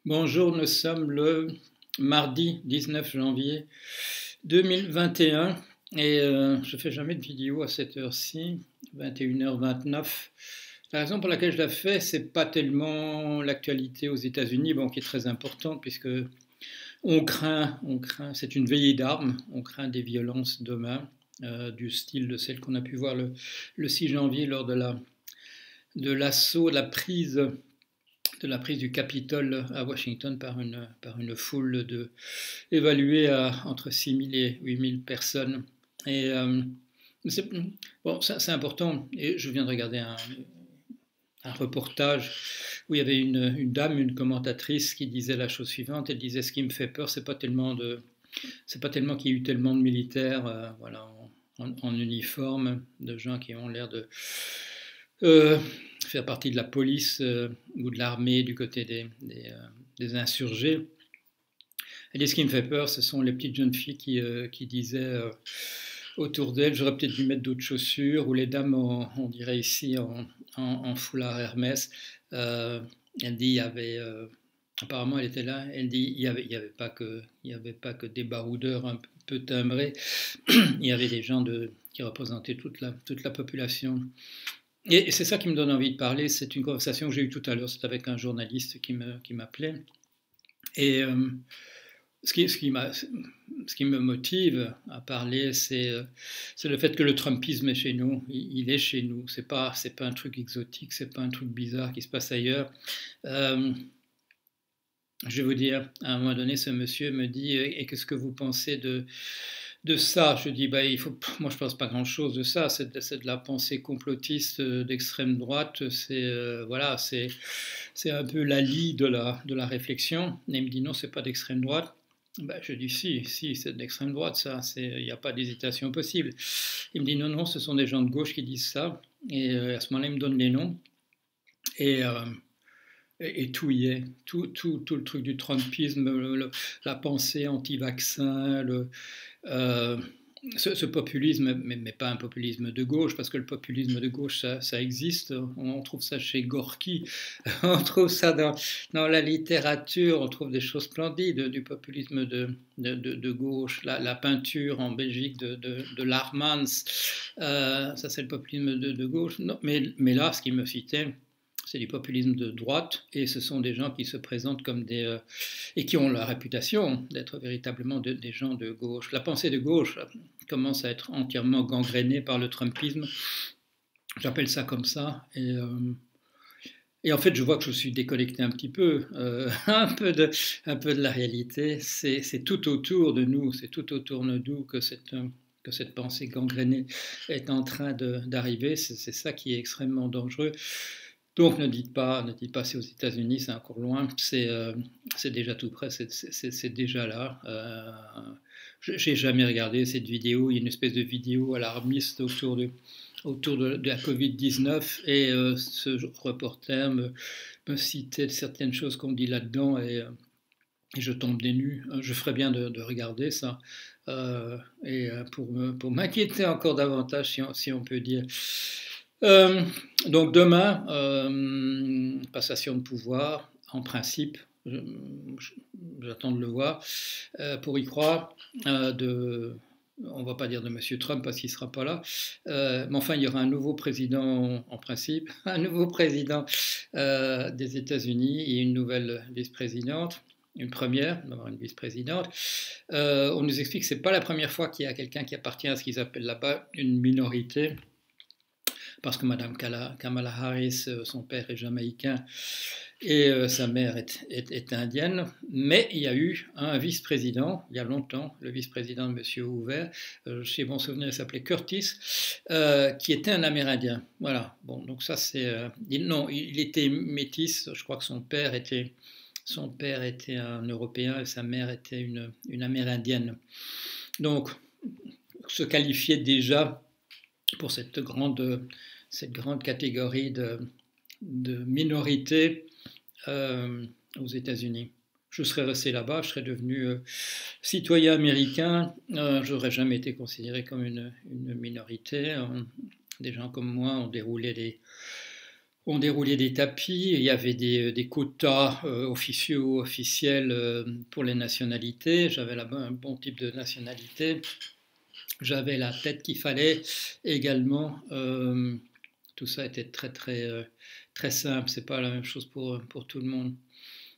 Bonjour, nous sommes le mardi 19 janvier 2021 et je ne fais jamais de vidéo à cette heure-ci, 21h29. La raison pour laquelle je la fais, c'est pas tellement l'actualité aux États-Unis, bon, qui est très importante puisque on craint, c'est une veillée d'armes, on craint des violences demain, du style de celles qu'on a pu voir le 6 janvier lors de l'assaut, de la prise du Capitole à Washington par une foule évaluée à entre 6 000 et 8 000 personnes. Et bon, c'est important. Et je viens de regarder un reportage où il y avait une dame, une commentatrice, qui disait la chose suivante. Elle disait: ce qui me fait peur, c'est pas tellement qu'il y ait eu tellement de militaires, voilà, en uniforme, de gens qui ont l'air de faire partie de la police ou de l'armée du côté des insurgés. Et ce qui me fait peur, ce sont les petites jeunes filles qui disaient autour d'elles: j'aurais peut-être dû mettre d'autres chaussures, ou les dames, on dirait ici, en foulard Hermès. Elle dit, il y avait, apparemment elle était là, elle dit, il n'y avait pas que des baroudeurs un peu timbrés, il y avait des gens qui représentaient toute la population. Et c'est ça qui me donne envie de parler. C'est une conversation que j'ai eue tout à l'heure, c'est avec un journaliste qui m'appelait. Et ce qui me motive à parler, c'est le fait que le Trumpisme est chez nous. Il est chez nous. C'est pas un truc exotique, c'est pas un truc bizarre qui se passe ailleurs. Je vais vous dire, à un moment donné, ce monsieur me dit: et qu'est-ce que vous pensez de ça? Je dis: moi je pense pas grand-chose de ça, c'est de la pensée complotiste d'extrême droite, voilà, c'est un peu la lie de la réflexion. Et il me dit: non, c'est pas d'extrême droite. Je dis: si, c'est de l'extrême droite, ça, il n'y a pas d'hésitation possible. Il me dit: non, ce sont des gens de gauche qui disent ça. Et à ce moment-là, il me donne les noms. Et tout y est, tout le truc du Trumpisme, la pensée anti-vaccin, ce populisme, mais pas un populisme de gauche, parce que le populisme de gauche, ça existe. On trouve ça chez Gorky, on trouve ça dans la littérature, on trouve des choses splendides du populisme de gauche. La peinture en Belgique de Larmans, ça c'est le populisme de gauche. Non, mais là, ce qui me citait, c'est du populisme de droite, et ce sont des gens qui se présentent comme et qui ont la réputation d'être véritablement des gens de gauche. La pensée de gauche commence à être entièrement gangrénée par le Trumpisme. J'appelle ça comme ça. Et en fait, je vois que je suis déconnecté un petit peu, un peu de la réalité. C'est tout autour de nous, c'est tout autour de nous que cette pensée gangrénée est en train d'arriver. C'est ça qui est extrêmement dangereux. Donc ne dites pas c'est aux États-Unis, c'est encore loin, c'est déjà tout près, c'est déjà là. J'ai jamais regardé cette vidéo. Il y a une espèce de vidéo alarmiste autour de la Covid-19, et ce reporter me citait certaines choses qu'on dit là-dedans, et je tombe des nues. Je ferais bien de regarder ça, et pour m'inquiéter encore davantage, si on peut dire. Donc demain, passation de pouvoir, en principe, j'attends de le voir, pour y croire. On ne va pas dire de M. Trump parce qu'il ne sera pas là, mais enfin il y aura un nouveau président en principe, un nouveau président des États-Unis, et une nouvelle vice-présidente. Une première, d'avoir une vice-présidente. On nous explique que ce n'est pas la première fois qu'il y a quelqu'un qui appartient à ce qu'ils appellent là-bas une minorité, parce que Mme Kamala Harris, son père est jamaïcain et sa mère est indienne. Mais il y a eu un vice-président, il y a longtemps, le vice-président de M. Hoover, chez bon souvenir, il s'appelait Curtis, qui était un Amérindien. Voilà, bon, donc ça c'est... non, il était métis, je crois que son père était un Européen et sa mère était une Amérindienne. Donc, se qualifiait déjà pour cette grande catégorie de minorités aux États-Unis. Je serais resté là-bas, je serais devenu citoyen américain, je n'aurais jamais été considéré comme une minorité. Des gens comme moi ont déroulé On déroulait des tapis, il y avait des quotas officiels pour les nationalités. J'avais là-bas un bon type de nationalité. J'avais la tête qu'il fallait également. Tout ça était très, très, très simple. C'est pas la même chose pour tout le monde.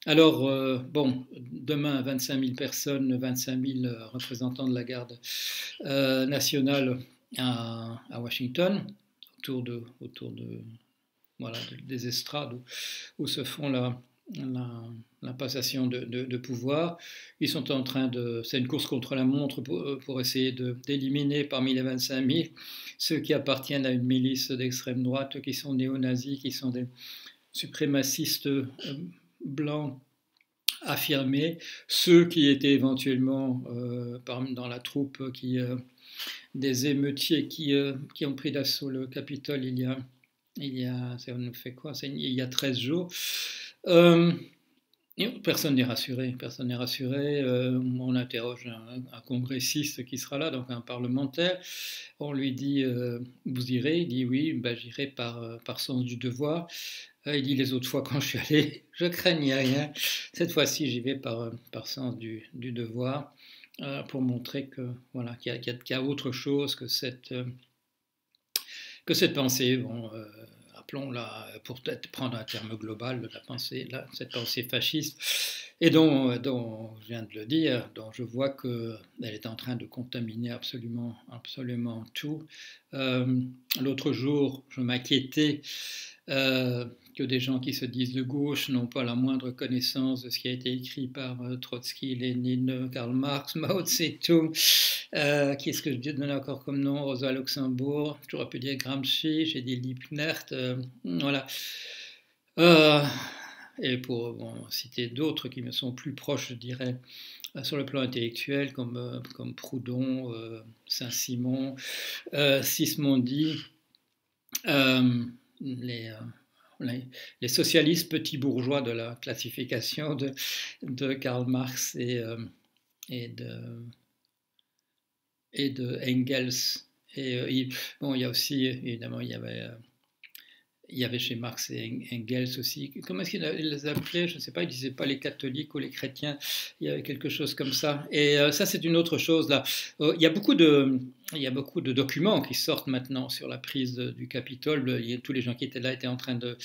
Alors, bon, demain, 25 000 personnes, 25 000 représentants de la garde nationale à Washington, autour de voilà, des estrades où se font la passation de pouvoir. Ils sont en train c'est une course contre la montre pour essayer d'éliminer parmi les 25 000 ceux qui appartiennent à une milice d'extrême droite, qui sont néo-nazis, qui sont des suprémacistes blancs affirmés, ceux qui étaient éventuellement dans la troupe des émeutiers qui ont pris d'assaut le Capitole ça nous fait quoi? Il y a 13 jours. Personne n'est rassuré. Personne n'est rassuré. On interroge un congressiste qui sera là, donc un parlementaire. On lui dit vous irez? Il dit oui, ben, j'irai par sens du devoir. Il dit les autres fois quand je suis allé, je craignais rien. Cette fois-ci, j'y vais par sens du devoir pour montrer que voilà qu'il y a autre chose que cette pensée. Bon, appelons-la, pour prendre un terme global, cette pensée fasciste, et dont je viens de le dire, dont je vois qu'elle est en train de contaminer absolument, absolument tout. L'autre jour, je m'inquiétais que des gens qui se disent de gauche n'ont pas la moindre connaissance de ce qui a été écrit par Trotsky, Lénine, Karl Marx, Mao Tse-tung, qui est-ce que je donne encore comme nom, Rosa Luxembourg, j'aurais pu dire Gramsci, j'ai dit Liebknecht, voilà. Et pour citer d'autres qui me sont plus proches, je dirais, sur le plan intellectuel, comme Proudhon, Saint-Simon, Sismondi, les socialistes petits bourgeois de la classification de Karl Marx et de Engels. Et bon, il y a aussi, évidemment, il y avait chez Marx et Engels aussi, comment est-ce qu'ils les appelaient? Je ne sais pas, ils ne disaient pas les catholiques ou les chrétiens, il y avait quelque chose comme ça. Et ça, c'est une autre chose là. Il y a beaucoup de documents qui sortent maintenant sur la prise du Capitole. Tous les gens qui étaient là étaient en train de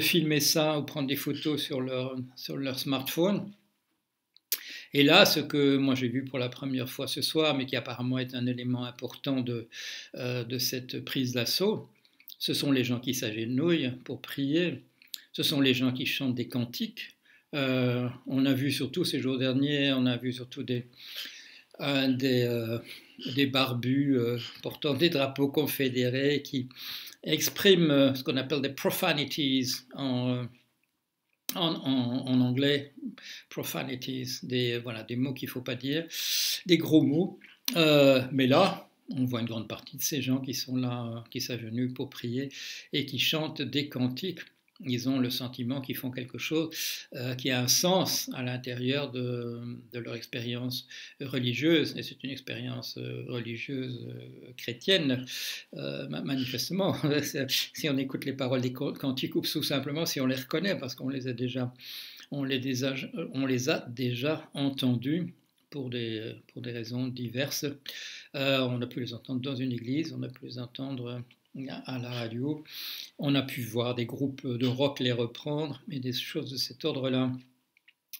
filmer ça ou prendre des photos sur leur smartphone. Et là, ce que moi j'ai vu pour la première fois ce soir, mais qui apparemment est un élément important de cette prise d'assaut, ce sont les gens qui s'agenouillent pour prier, ce sont les gens qui chantent des cantiques. On a vu surtout ces jours derniers, on a vu surtout des barbus portant des drapeaux confédérés qui expriment ce qu'on appelle des profanities en anglais, profanities, des mots qu'il ne faut pas dire, des gros mots. Mais là, on voit une grande partie de ces gens qui sont là, qui s'agenouillent pour prier et qui chantent des cantiques. Ils ont le sentiment qu'ils font quelque chose qui a un sens à l'intérieur de leur expérience religieuse. Et c'est une expérience religieuse chrétienne, manifestement. Si on écoute les paroles des cantiques, ou tout simplement si on les reconnaît, parce qu'on les a déjà entendus pour des raisons diverses. On a pu les entendre dans une église, on a pu les entendre à la radio, on a pu voir des groupes de rock les reprendre, et des choses de cet ordre-là.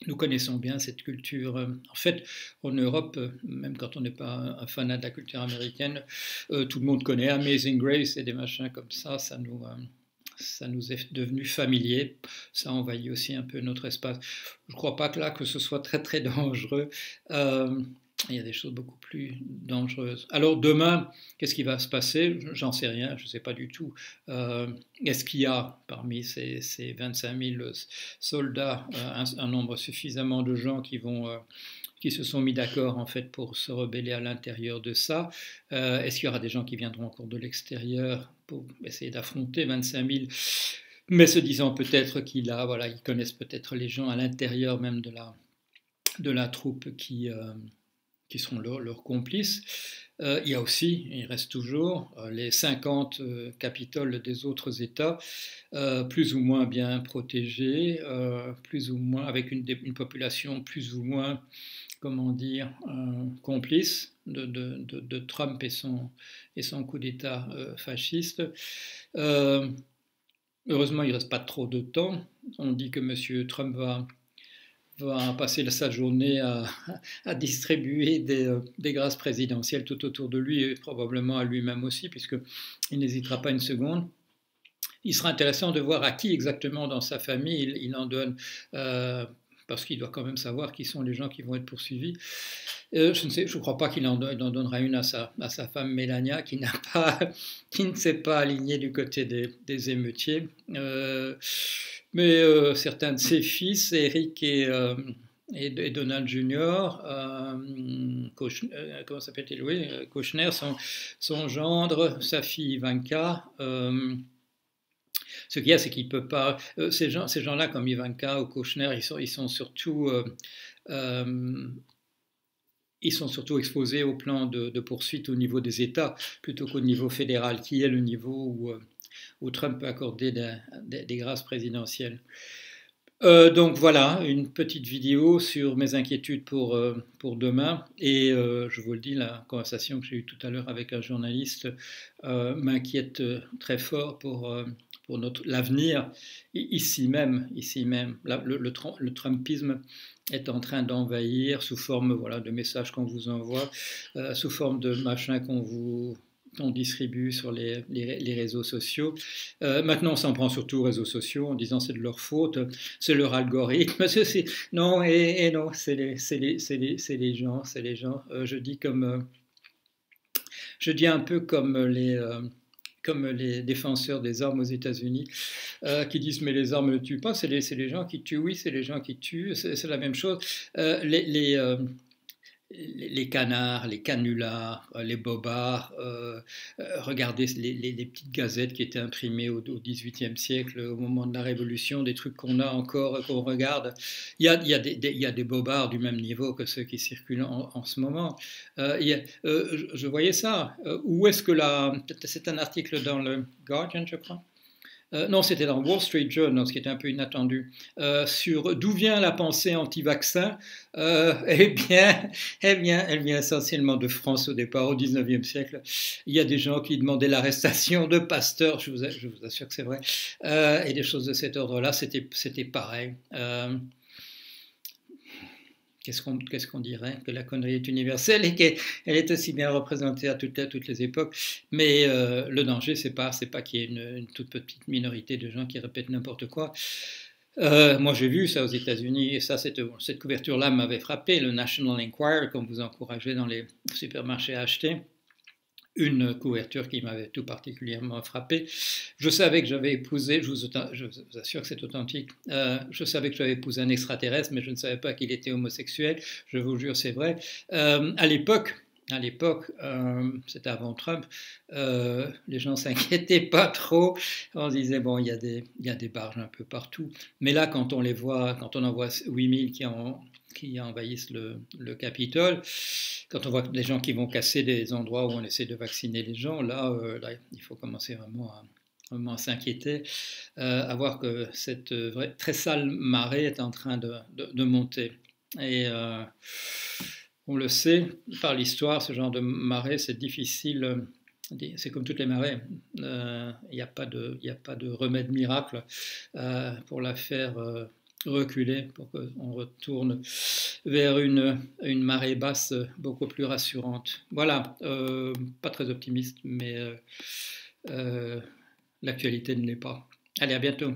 Nous connaissons bien cette culture. En fait, en Europe, même quand on n'est pas un fanat de la culture américaine, tout le monde connaît Amazing Grace et des machins comme ça nous est devenu familier, ça envahit aussi un peu notre espace. Je ne crois pas que ce soit très très dangereux. Il y a des choses beaucoup plus dangereuses. Alors demain, qu'est-ce qui va se passer? J'en sais rien, je ne sais pas du tout. Est-ce qu'il y a parmi ces 25 000 soldats un nombre suffisamment de gens qui se sont mis d'accord en fait pour se rebeller à l'intérieur de ça? Est-ce qu'il y aura des gens qui viendront encore de l'extérieur pour essayer d'affronter 25 000, mais se disant peut-être ils connaissent peut-être les gens à l'intérieur même de la troupe qui seront leurs complices. Il y a aussi, il reste toujours, les 50 capitoles des autres États, plus ou moins bien protégés, plus ou moins avec une population plus ou moins, comment dire, complice de Trump et son coup d'État fasciste. Heureusement, il ne reste pas trop de temps. On dit que M. Trump va passer sa journée à distribuer des grâces présidentielles tout autour de lui et probablement à lui-même aussi, puisqu'il n'hésitera pas une seconde. Il sera intéressant de voir à qui exactement dans sa famille il en donne, parce qu'il doit quand même savoir qui sont les gens qui vont être poursuivis. Je ne crois pas qu'il en donnera une à sa femme Melania, qui ne s'est pas alignée du côté des émeutiers. Mais certains de ses fils, Eric et Donald Jr., comment s'appelle-t-il? Oui, Kushner, son gendre, sa fille Ivanka. Ce qu'il y a, c'est qu'il peut pas. Ces gens-là, comme Ivanka ou Kushner, ils sont surtout exposés au plan de poursuite au niveau des États plutôt qu'au niveau fédéral, qui est le niveau où Trump peut accorder des grâces présidentielles. Donc voilà, une petite vidéo sur mes inquiétudes pour demain. Et je vous le dis, la conversation que j'ai eue tout à l'heure avec un journaliste m'inquiète très fort pour l'avenir. Ici même, le Trumpisme est en train d'envahir sous forme de messages qu'on vous envoie, sous forme de machins qu'on distribue sur les réseaux sociaux. Maintenant, on s'en prend surtout aux réseaux sociaux en disant c'est de leur faute, c'est leur algorithme. Non, et non, c'est les gens. Je dis un peu comme les défenseurs des armes aux États-Unis qui disent mais les armes ne tuent pas, c'est les gens qui tuent. Oui, c'est les gens qui tuent, c'est la même chose. Les canards, les canulars, les bobards, regardez les petites gazettes qui étaient imprimées au XVIIIe siècle, au moment de la Révolution, des trucs qu'on a encore, qu'on regarde. Il y a des bobards du même niveau que ceux qui circulent en ce moment. Je voyais ça. Où est-ce que c'est un article dans le Guardian, je crois. Non, c'était dans Wall Street Journal, ce qui était un peu inattendu, sur d'où vient la pensée anti-vaccin. Eh bien, elle vient essentiellement de France au départ, au 19e siècle. Il y a des gens qui demandaient l'arrestation de pasteurs, je vous assure que c'est vrai, et des choses de cet ordre-là, c'était pareil. Qu'est-ce qu'on dirait? Que la connerie est universelle et qu'elle est aussi bien représentée à toutes les époques. Mais le danger, c'est pas qu'il y ait une toute petite minorité de gens qui répètent n'importe quoi. Moi, j'ai vu ça aux États-Unis, et cette couverture-là m'avait frappé. Le National Enquirer, qu'on vous encourageait dans les supermarchés à acheter. Une couverture qui m'avait tout particulièrement frappé. Je savais que j'avais épousé, je vous assure que c'est authentique, je savais que j'avais épousé un extraterrestre, mais je ne savais pas qu'il était homosexuel, je vous jure, c'est vrai. À l'époque, c'était avant Trump, les gens ne s'inquiétaient pas trop, on se disait, bon, il y a des barges un peu partout, mais là, quand on en voit 8000 qui envahissent le Capitole, quand on voit des gens qui vont casser des endroits où on essaie de vacciner les gens, là il faut commencer vraiment à s'inquiéter, à voir que cette très sale marée est en train de monter. Et on le sait, par l'histoire, ce genre de marée, c'est difficile. C'est comme toutes les marées, il n'y a pas de remède miracle pour la faire reculer, pour qu'on retourne vers une marée basse beaucoup plus rassurante. Voilà, pas très optimiste, mais l'actualité ne l'est pas. Allez, à bientôt.